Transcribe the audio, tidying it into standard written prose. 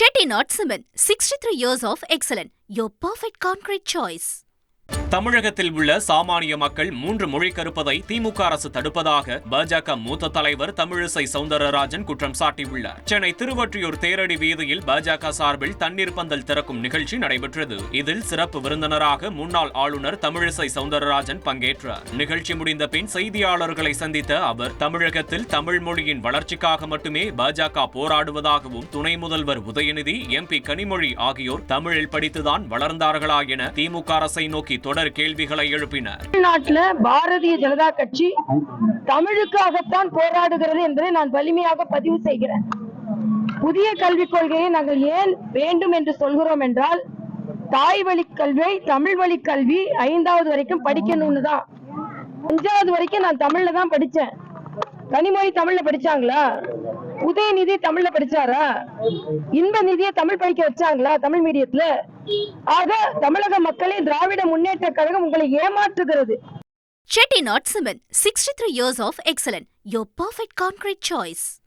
Chettinad Cement, 63 years of excellence. Your perfect concrete choice. தமிழகத்தில் உள்ள சாமானிய மக்கள் 3 மொழி கற்பதை திமுக அரசு தடுப்பதாக பாஜக மூத்த தலைவர் தமிழிசை சவுந்தரராஜன் குற்றம் சாட்டியுள்ளார். சென்னை திருவொற்றியூர் தேரடி வீதியில் பாஜக சார்பில் தண்ணீர் பந்தல் திறக்கும் நிகழ்ச்சி நடைபெற்றது. இதில் சிறப்பு விருந்தினராக முன்னாள் ஆளுநர் தமிழிசை சவுந்தரராஜன் பங்கேற்றார். நிகழ்ச்சி முடிந்த பின் செய்தியாளர்களை சந்தித்த அவர் தமிழகத்தில் தமிழ் மொழியின் வளர்ச்சிக்காக மட்டுமே பாஜக போராடுவதாகவும் துணை முதல்வர் உதயநிதி, MP கனிமொழி ஆகியோர் தமிழில் படித்துதான் வளர்ந்தார்களா என திமுக அரசை நோக்கி தொடர் கேள்விகளை எழுப்பினார். தமிழ்நாட்டில் பாரதிய ஜனதா கட்சி தமிழுக்காகத்தான் போராடுகிறது என்பதை நான் வலிமையாக பதிவு செய்கிறேன். புதிய கல்விக் கொள்கையை நாங்கள் ஏன் வேண்டும் என்று சொல்கிறோம் என்றால், தாய் வழி கல்வி, தமிழ் வழி கல்வி 5வது வரைக்கும் படிக்கணும்னு தான். 5வது வரைக்கும் நான் தமிழ்ல தான் படிச்சேன். கனிமொழி தமிழ்ல படிச்சாங்களா? உதயநிதி தமிழ்ல படிச்சாரா? இன்ப நிதியை தமிழ் படிக்க வச்சாங்களா தமிழ் மீடியத்துல? ஆக தமிழக மக்களை திராவிட முன்னேற்ற கழகம் உங்களை ஏமாற்றுகிறது. Chettinad Cement, 63 years of excellence. Your perfect concrete choice.